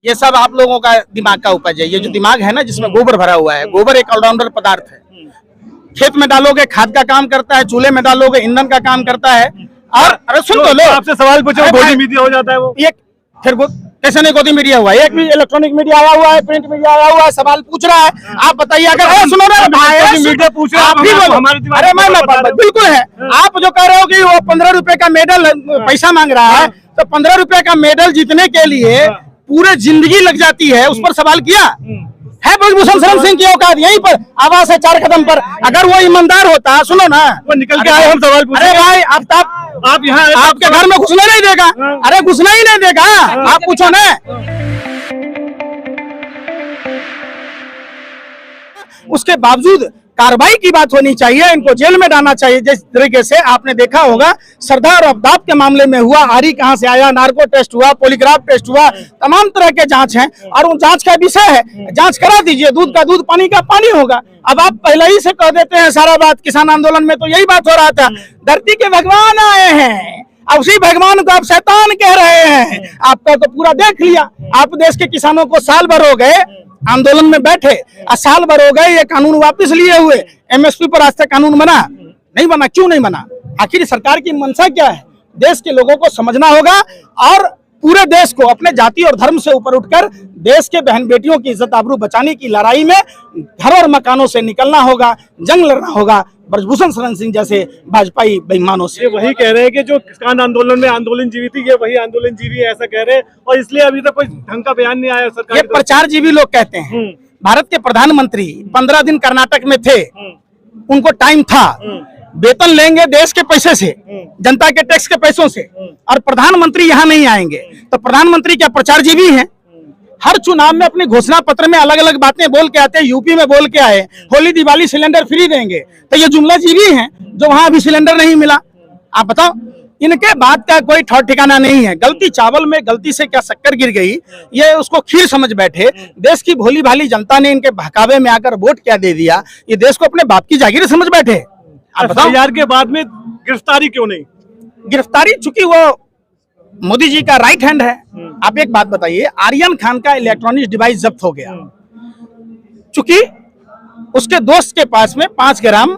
ये सब आप लोगों का दिमाग का उपज है। ये जो दिमाग है ना, जिसमें गोबर भरा हुआ है, गोबर एक ऑलराउंडर पदार्थ है। खेत में डालोगे खाद का काम करता है, चूल्हे में डालोगे ईंधन का काम करता है। और अरे सुन तो लो, आपसे सवाल पूछो, गोदी मीडिया हो जाता है वो। ये फिर कैसे नहीं गोदी मीडिया हुआ? एक भी इलेक्ट्रॉनिक मीडिया आया हुआ है, प्रिंट मीडिया आया हुआ है, सवाल पूछ रहा है। आप बताइए, अगर सुनो ना मीडिया पूछ रहा है, अरे मैं बिल्कुल है। आप जो कह रहे हो कि वो 15 रुपए का मेडल पैसा मांग रहा है, तो 15 रुपए का मेडल जीतने के लिए पूरे जिंदगी लग जाती है, उस पर सवाल किया है? ब्रजभूषण शरण सिंह की औकात यहीं पर आवाज है 4 कदम पर। अगर वो ईमानदार होता, सुनो ना, वो निकल के आए, हम सवाल पूछे। अरे भाई आप यहाँ आपके घर में घुसने नहीं देगा। अरे घुसना ही नहीं देगा, आप पूछो ना। उसके बावजूद कार्रवाई की बात होनी चाहिए, इनको जेल में डालना चाहिए। जिस तरीके से आपने देखा होगा सरदार और अब्दाब के मामले में हुआ, आरी कहां से आया, नार्को टेस्ट हुआ, पॉलीग्राफ टेस्ट हुआ, तमाम तरह के जांच हैं और उन जांच का विषय है, जांच करा दीजिए। दूध का दूध, पानी का पानी होगा। अब आप पहले ही से कह देते हैं सारा बात। किसान आंदोलन में तो यही बात हो रहा था, धरती के भगवान आए हैं, अब उसी भगवान को आप शैतान कह रहे हैं। आपका तो पूरा देख लिया। आप देश के किसानों को साल भर हो गए आंदोलन में बैठे, साल भर हो गए ये कानून वापस लिए हुए। एमएसपी पर आज तक कानून बना नहीं बना, क्यों नहीं बना? आखिर सरकार की मंशा क्या है? देश के लोगों को समझना होगा और पूरे देश को अपने जाति और धर्म से ऊपर उठकर देश के बहन बेटियों की इज्जत आबरू बचाने की लड़ाई में घर और मकानों से निकलना होगा, जंग लड़ना होगा ब्रजभूषण शरण सिंह जैसे भाजपाई बेईमानों से। वही कह रहे हैं कि जो किसान आंदोलन में आंदोलन जीवी थी, ये वही आंदोलन जीवी है, ऐसा कह रहे हैं। और इसलिए अभी तक कोई ढंग का बयान नहीं आया सरकार। ये प्रचार जीवी लोग कहते हैं। भारत के प्रधानमंत्री 15 दिन कर्नाटक में थे, उनको टाइम था, वेतन लेंगे देश के पैसे से, जनता के टैक्स के पैसों से, और प्रधानमंत्री यहाँ नहीं आएंगे तो प्रधानमंत्री क्या प्रचार जीवी है? हर चुनाव में अपने घोषणा पत्र में अलग अलग बातें बोल के आते हैं। यूपी में बोल के आए होली दिवाली सिलेंडर फ्री देंगे, तो ये जुमला जीवी है जो वहां अभी सिलेंडर नहीं मिला। आप बताओ, इनके बात का कोई ठौर ठिकाना नहीं है। गलती चावल में, गलती से क्या शक्कर गिर गई, ये उसको खीर समझ बैठे। देश की भोली भाली जनता ने इनके बहकावे में आकर वोट क्या दे दिया, ये देश को अपने बाप की जागीर समझ बैठे। आप बताओ, यार के बाद में गिरफ्तारी क्यों नहीं? गिरफ्तारी चूंकि वो मोदी जी का राइट हैंड है। आप एक बात बताइए, आर्यन खान का इलेक्ट्रॉनिक डिवाइस जब्त हो गया, चूंकि उसके दोस्त के पास में 5 ग्राम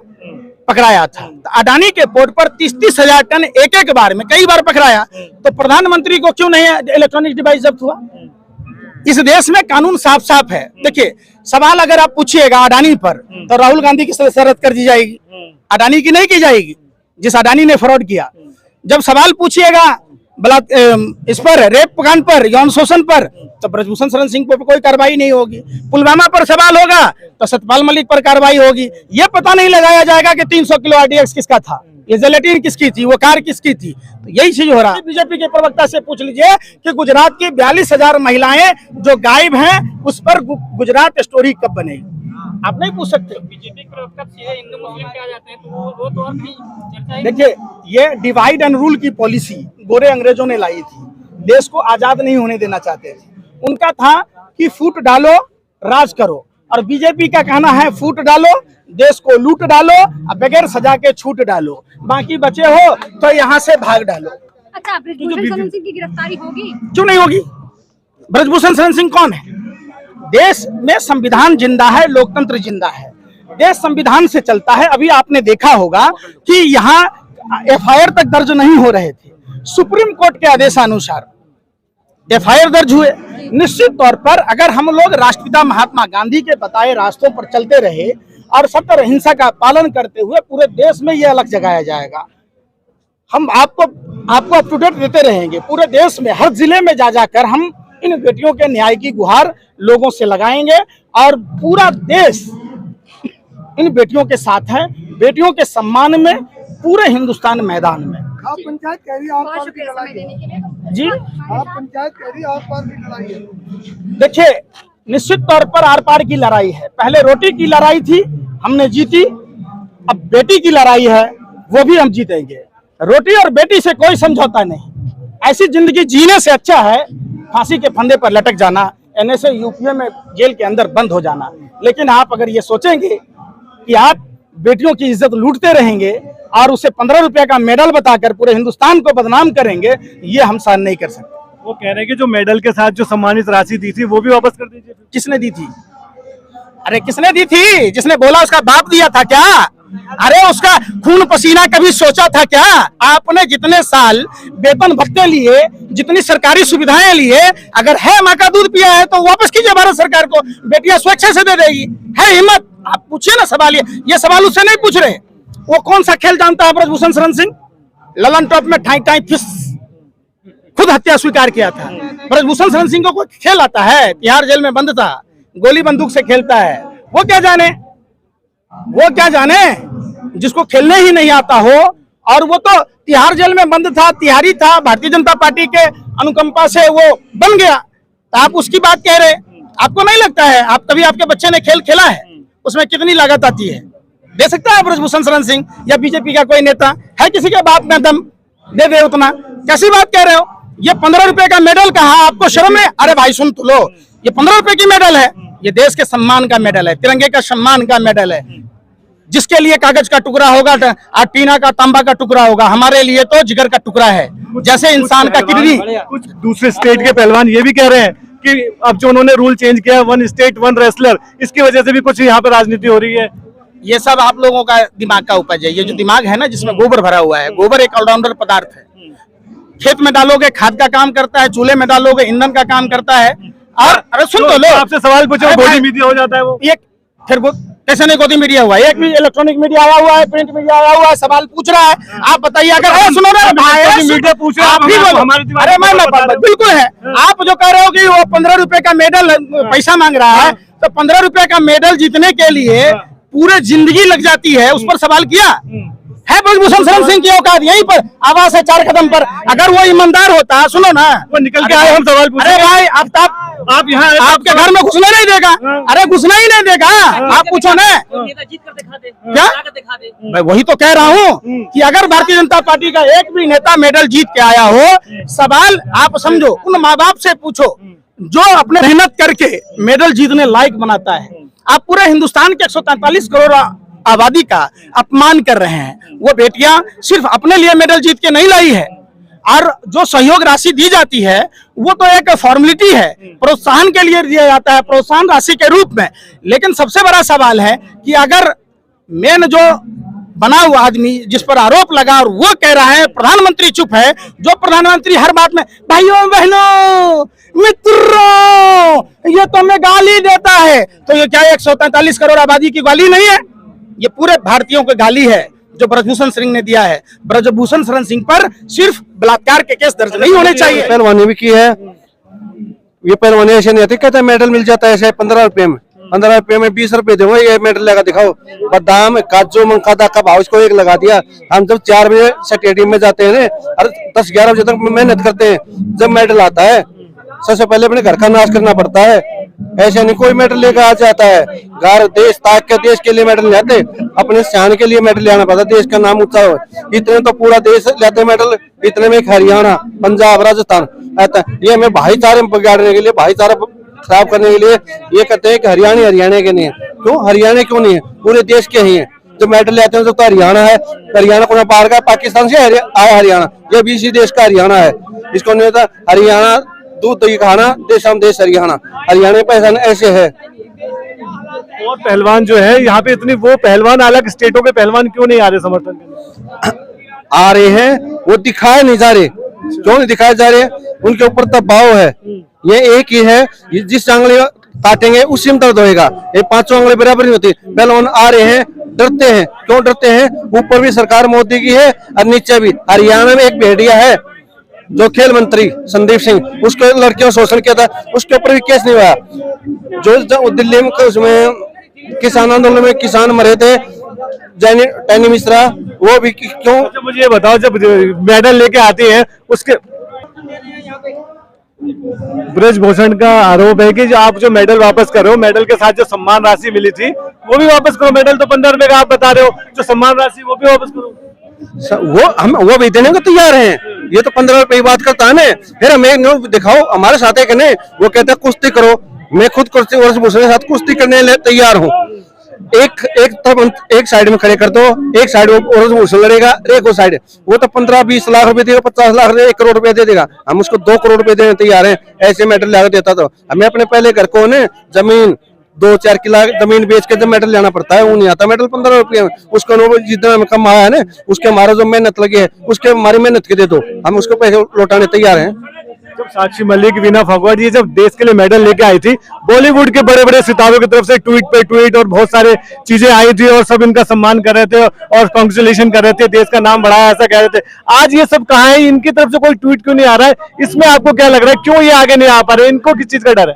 पकड़ाया था। तो अडानी के पोर्ट पर 30-30 हजार टन एक बार में कई बार पकड़ाया, तो प्रधानमंत्री को क्यों नहीं इलेक्ट्रॉनिक डिवाइस जब्त हुआ? इस देश में कानून साफ साफ है। देखिए, सवाल अगर आप पूछिएगा अडानी पर, तो राहुल गांधी की सदस्यता रद्द कर दी जाएगी, अडानी की नहीं की जाएगी, जिस अडानी ने फ्रॉड किया। जब सवाल पूछिएगा इस पर रेप कांड पर, यौन शोषण पर, तो ब्रजभूषण शरण सिंह पर कोई कार्रवाई नहीं होगी। पुलवामा पर सवाल होगा तो सतपाल मलिक पर कार्रवाई होगी। ये पता नहीं लगाया जाएगा कि 300 किलो RDX किसका था, ये जिलेटिन किसकी थी, वो कार किसकी थी। तो यही चीज हो रहा है। बीजेपी के प्रवक्ता से पूछ लीजिए कि गुजरात की 42,000 महिलाएं जो गायब हैं, उस पर गुजरात स्टोरी कब बनेगी? आप नहीं पूछ सकते। बीजेपी के प्रवक्ता सीधे हिंदू मुस्लिम पे आ जाते हैं, तो वो तो और नहीं चर्चा। देखिए, ये डिवाइड एंड रूल की पॉलिसी गोरे अंग्रेजों ने लाई थी, देश को आजाद नहीं होने देना चाहते थे। उनका था कि फूट डालो राज करो, और बीजेपी का कहना है फूट डालो देश को लूट डालो, बगैर सजा के छूट डालो, बाकी बचे हो तो यहाँ से भाग डालो। अच्छा, ब्रजभूषण शरण सिंह की गिरफ्तारी होगी? क्यों नहीं होगी? ब्रजभूषण शरण सिंह कौन है? देश में संविधान जिंदा है, लोकतंत्र जिंदा है, देश संविधान से चलता है। अभी आपने देखा होगा कि यहाँ FIR तक दर्ज नहीं हो रहे थे, सुप्रीम कोर्ट के आदेशानुसार FIR दर्ज हुए। निश्चित तौर पर अगर हम लोग राष्ट्रपिता महात्मा गांधी के बताए रास्तों पर चलते रहे और सत्य और अहिंसा का पालन करते हुए, पूरे देश में यह अलग जगाया जाएगा। हम आपको अप टू डेट देते रहेंगे। पूरे देश में हर जिले में जा जाकर हम इन बेटियों के न्याय की गुहार लोगों से लगाएंगे, और पूरा देश इन बेटियों के साथ है। बेटियों के सम्मान में पूरे हिंदुस्तान मैदान में। आप पंचायत कह रही आर पार की लड़ाई है जी, आप पंचायत कह रही आर पार की लड़ाई है। देखिए, निश्चित तौर पर आर पार की लड़ाई है। पहले रोटी की लड़ाई थी, हमने जीती, अब बेटी की लड़ाई है, वो भी हम जीतेंगे। रोटी और बेटी से कोई समझौता नहीं। ऐसी जिंदगी जीने से अच्छा है फांसी के फंदे पर लटक जाना, NSA UPA में जेल के अंदर बंद हो जाना। लेकिन आप अगर ये सोचेंगे कि आप बेटियों की इज्जत लूटते रहेंगे और उसे 15 रुपए का मेडल बताकर पूरे हिंदुस्तान को बदनाम करेंगे, ये हम सहन नहीं कर सकते। वो कह रहे हैं कि जो मेडल के साथ जो सम्मानित राशि दी थी वो भी वापस कर दीजिए। किसने दी थी? अरे किसने दी थी? जिसने बोला उसका बाप दिया था क्या? अरे उसका खून पसीना कभी सोचा था क्या? आपने जितने साल वेतन भत्ते लिए, जितनी सरकारी सुविधाएं लिए, अगर है माँ का दूध पिया है तो वापस कीजिए भारत सरकार को, बेटियां स्वेच्छा से दे देगी। है हिम्मत? आप पूछिए ना सवाल, ये सवाल उससे नहीं पूछ रहे। वो कौन सा खेल जानता है ब्रजभूषण शरण सिंह? ललन टॉप में ठाई ठाई फिस खुद हत्या स्वीकार किया था। ब्रजभूषण शरण सिंह को कोई खेल आता है? तिहाड़ जेल में बंद था, गोली बंदूक से खेलता है, वो क्या जाने? वो क्या जाने जिसको खेलने ही नहीं आता हो? और वो तो तिहाड़ जेल में बंद था, तिहाड़ी था, भारतीय जनता पार्टी के अनुकंपा से वो बन गया, तो आप उसकी बात कह रहे? आपको नहीं लगता है? आप कभी आपके बच्चे ने खेल खेला है? उसमें कितनी लागत आती है? दे सकता है ब्रजभूषण शरण सिंह या बीजेपी का कोई नेता? है किसी के बाप में दम दे दे उतना? कैसी बात कह रहे हो? ये 15 रुपए का मेडल कहा? आपको शर्म है? अरे भाई सुन तो लो, ये 15 रुपए की मेडल है, ये देश के सम्मान का मेडल है, तिरंगे का सम्मान का मेडल है। जिसके लिए कागज का टुकड़ा होगा, टीना का, तांबा का टुकड़ा होगा, हमारे लिए तो जिगर का टुकड़ा है। जैसे इंसान का किडनी। कुछ दूसरे स्टेट के पहलवान ये भी कह रहे हैं कि अब जो उन्होंने रूल चेंज किया, 1 स्टेट 1 रेसलर, इसकी वजह से भी कुछ यहाँ पे राजनीति हो रही है। ये सब आप लोगों का दिमाग का उपज है। ये जो दिमाग है ना, जिसमें गोबर भरा हुआ है, गोबर एक ऑलराउंडर पदार्थ है। खेत में डालोगे खाद का काम करता है, चूल्हे में डालोगे ईंधन का काम करता है। और अरे सुन तो लो, आपसे सवाल पूछो, गोदी मीडिया हो जाता है वो। ये फिर कैसे नहीं गोदी मीडिया हुआ? एक भी इलेक्ट्रॉनिक मीडिया आया हुआ है, प्रिंट मीडिया आया हुआ है, सवाल पूछ रहा है। आप बताइए, अगर सुनो ना मीडिया पूछ रहा है, आप भी बोलो। अरे मैं बिल्कुल है। आप जो कह रहे हो कि वो 15 रुपए का मेडल पैसा मांग रहा है, तो 15 रुपए का मेडल जीतने के लिए पूरे जिंदगी लग जाती है, उस पर सवाल किया है? ब्रजभूषण शरण सिंह की औकात यहीं पर आवाज है 4 कदम पर। अगर वो ईमानदार होता, सुनो ना, वो निकल के आए, हम सवाल पूछे। अरे भाई आप यहाँ आपके घर में घुसने नहीं देगा। अरे घुसना ही नहीं देगा। आप पूछो ना, क्या? मैं वही तो कह रहा हूँ कि अगर भारतीय जनता पार्टी का एक भी नेता मेडल जीत के आया हो, सवाल आप समझो उन माँ बाप से पूछो जो अपने मेहनत करके मेडल जीतने लायक बनाता है। आप पूरे हिंदुस्तान के 143 करोड़ आबादी का अपमान कर रहे हैं। वो बेटियां सिर्फ अपने लिए मेडल जीत के नहीं लाई है, और जो सहयोग राशि दी जाती है वो तो एक फॉर्मेलिटी है, प्रोत्साहन के लिए दिया जाता है, प्रोत्साहन राशि के रूप में। लेकिन सबसे बड़ा सवाल है कि अगर मेन जो बना हुआ आदमी जिस पर आरोप लगा और वो कह रहा है प्रधानमंत्री चुप है, जो प्रधानमंत्री हर बात में भाइयों बहनों मित्रों ये तो हमें गाली देता है, तो ये क्या 143 करोड़ आबादी की गाली नहीं है? ये पूरे भारतीयों की गाली है जो ब्रजभूषण सिंह ने दिया है। ब्रजभूषण शरण सिंह पर सिर्फ बलात्कार के केस दर्ज नहीं होने चाहिए। पहलवानी भी की है, ये पहलवानी ऐसे नहीं आती, कहते मेडल मिल जाता है ऐसे 15 रुपए में, 15 रुपए में 20 रुपए दो, ये मेडल लगा दिखाओ। बादाम काजू मंकादा का भाव इसको 1 लगा दिया। हम जब 4 बजे स्टेडियम में जाते हैं और 10-11 बजे तक मेहनत करते हैं, जब मेडल आता है सबसे पहले अपने घर का नाश करना पड़ता है। ऐसे नहीं कोई मेडल लेकर आ जाता है, घर देश ताक के देश के लिए मेडल ले आते, अपने शान के लिए मेडल ले आना पड़ता है, देश का नाम ऊंचा हो। इतने तो पूरा देश लेते मेडल, इतने में हरियाणा, पंजाब, राजस्थान, ये हमें भाईचारे बिगाड़ने के लिए, भाईचारा खराब करने के लिए ये कहते हैं कि हरियाणा के नहीं है। क्यों हरियाणा क्यों नहीं है? पूरे देश के ही है। जो मेडल लेते हैं तो हरियाणा है, हरियाणा को पार का पाकिस्तान से आया हरियाणा, ये भी इसी देश का हरियाणा है। इसको नहीं होता हरियाणा दूध दही खाना, देशम देश हरियाणा, हरियाणा पहचान ऐसे है। और पहलवान जो है यहाँ पे इतनी, वो पहलवान अलग स्टेटों के पहलवान क्यों नहीं आ रहे समर्थन करने? आ रहे हैं, वो दिखाए नहीं जा रहे। क्यों नहीं दिखाए जा रहे? उनके ऊपर दबाव है। ये एक ही है, जिस आंगली काटेंगे उसी में दर्द होएगा, ये 5 आंगली बराबर नहीं होती। पहलवान आ रहे हैं, डरते हैं। क्यों डरते हैं? ऊपर भी सरकार मोदी की है और नीचे भी। हरियाणा में एक भेड़िया है जो खेल मंत्री संदीप सिंह, उसको लड़कियों शोषण किया था, उसके ऊपर भी केस नहीं हुआ। जो दिल्ली में उसमें किसान आंदोलन में किसान मरे थे, टैनी मिश्रा, वो भी क्यों? अच्छा मुझे ये बताओ, जब मेडल लेके आते हैं उसके ब्रजभूषण का आरोप है कि जो आप जो मेडल वापस कर रहे हो, मेडल के साथ जो सम्मान राशि मिली थी वो भी वापस करो। मेडल तो 15 रुपए का आप बता रहे हो, जो सम्मान राशि वो भी वापस करो। वो भी देने को तैयार हैं। ये तो 15 रुपए की बात करता है ना, फिर हमें दिखाओ हमारे साथ है कि नहीं। वो कहते हैं कुश्ती करो, मैं खुद ब्रजभूषण के साथ कुश्ती करने तैयार हूँ। एक साइड में खड़े कर दो, एक साइड वो लड़ेगा, एक वो साइड, वो तो 15-20 लाख रुपए देगा, 50 लाख रुपए, 1 करोड़ रुपए दे देगा। हम उसको 2 करोड़ रुपए देने तैयार हैं, ऐसे मेडल लगा देता। तो हमें अपने पहले घर को ने जमीन 2-4 किला जमीन बेच के जब मेडल लेना पड़ता है, वो नहीं आता मेडल 15 रुपये में। उसको जितना कम आया है ना, उसके हमारा जो मेहनत लगी है, उसके हमारी मेहनत के दे दो, हम उसको पैसे लौटाने तैयार हैं। जब साक्षी मलिक, वीना फोगाट ये जब देश के लिए मेडल लेके आई थी, बॉलीवुड के बड़े बड़े सितारों की तरफ से ट्वीट पे ट्वीट और बहुत सारे चीजें आई थी और सब इनका सम्मान कर रहे थे और कांग्रेचुलेशन कर रहे थे, देश का नाम बढ़ाया, ऐसा कह रहे थे। आज ये सब कहाँ है? इनकी तरफ से कोई ट्वीट क्यों नहीं आ रहा है? इसमें आपको क्या लग रहा है, क्यों ये आगे नहीं आ पा रहे? इनको किस चीज का डर है?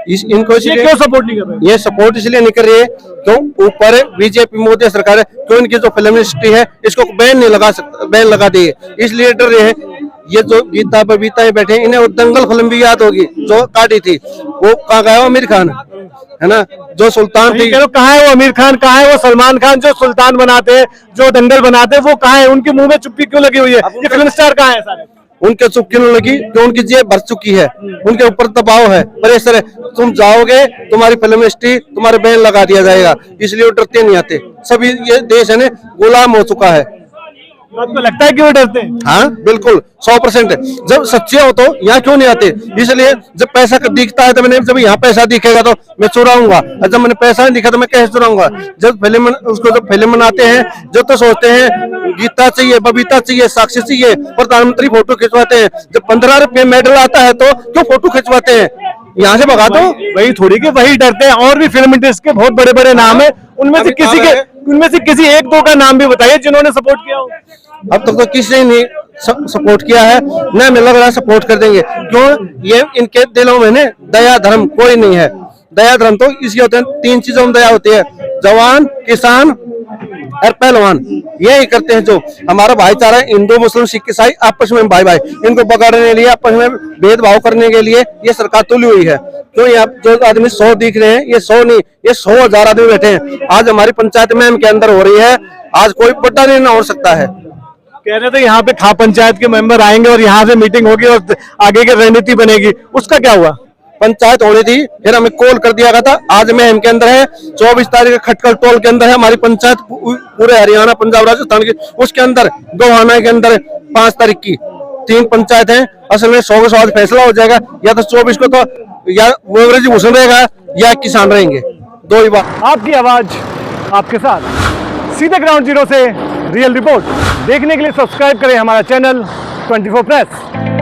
इनको ये क्यों सपोर्ट नहीं कर रहे? ये सपोर्ट इसलिए नहीं कर रही है क्यों ऊपर बीजेपी मोदी सरकार है, क्यों इनकी जो फिल्म इंडस्ट्री है इसको बैन नहीं लगा सकता, बैन लगा दी है, इसलिए डर रहे हैं। ये जो गीता बबीता बैठे हैं, इन्हें वो दंगल फिल्म भी याद होगी जो काटी थी, वो कहाँ गया? आमिर खान है ना, जो सुल्तान थी। कहाँ है वो आमिर खान, कहाँ है वो सलमान खान जो सुल्तान बनाते हैं, जो दंगल बनाते हैं, वो कहाँ है? उनके मुंह में चुप्पी क्यों लगी हुई है? ये फिल्म स्टार कहाँ है सारे? उनके चुप क्यों लगी? क्यों? उनकी जेब भर चुकी है, उनके ऊपर दबाव है, प्रेशर है। तुम जाओगे, तुम्हारी फिल्म इंडस्ट्री, तुम्हारे बैन लगा दिया जाएगा, इसलिए वो डरते नहीं आते। सभी ये देश है ना गुलाम हो चुका है। आपको लगता है कि वो डरते हैं? हाँ बिल्कुल 100%। जब सच्चे हो तो यहाँ क्यों नहीं आते? इसलिए जब पैसा दिखता है तो मैंने, जब यहाँ पैसा दिखेगा तो मैं चुराऊंगा, और जब मैंने पैसा नहीं दिखा तो मैं कैसे चुराऊंगा? जब फिल्म उसको जब फिल्म बनाते हैं, जो तो सोचते हैं गीता चाहिए, बबीता चाहिए, साक्षी चाहिए, प्रधानमंत्री फोटो खिंचवाते हैं। जब 15 रुपये मेडल आता है तो क्यों फोटो खिंचवाते हैं? यहाँ से भगा दो। वही थोड़ी के वही डरते हैं। और भी फिल्म इंडस्ट्री के बहुत बड़े बड़े नाम है, उनमें से किसी एक दो का नाम भी बताइए जिन्होंने सपोर्ट किया हो। अब तक तो किसी ने नहीं सपोर्ट किया है, न हमें लग रहा है सपोर्ट कर देंगे। क्यों? ये इनके दिलों में न दया धर्म कोई नहीं है। दया धर्म तो इसी होते हैं, 3 चीजों में दया होती है, जवान, किसान और पहलवान, यही करते हैं। जो हमारा भाईचारा हिंदू मुस्लिम सिख ईसाई आपस में भाई भाई, इनको बगाड़ने के लिए, आपस में भेदभाव करने के लिए ये सरकार तुली हुई है। क्यों? यहाँ जो आदमी 100 दिख रहे हैं, ये 100 नहीं, ये 100,000 आदमी बैठे हैं। आज हमारी पंचायत में के अंदर हो रही है, आज कोई बड़ा नहीं ना हो सकता है। कह रहे थे यहाँ पे खा पंचायत के मेंबर आएंगे और यहाँ से मीटिंग होगी और आगे की रणनीति बनेगी, उसका क्या हुआ? पंचायत होनी थी, फिर हमें कॉल कर दिया गया था। आज में इनके अंदर है 24 तारीख खटकल टोल के अंदर है हमारी पंचायत, पूरे हरियाणा, पंजाब, राजस्थान की। उसके अंदर गोहाना के अंदर 5 तारीख की 3 पंचायत है। असल में 100 के 100 फैसला हो जाएगा, या तो 24 को तो या वो अंग्रेजी भूषण रहेगा या किसान रहेंगे, 2 ही बात। आपकी आवाज आपके साथ, सीधे ग्राउंड जीरो से रियल रिपोर्ट देखने के लिए सब्सक्राइब करें हमारा चैनल 24 प्रेस।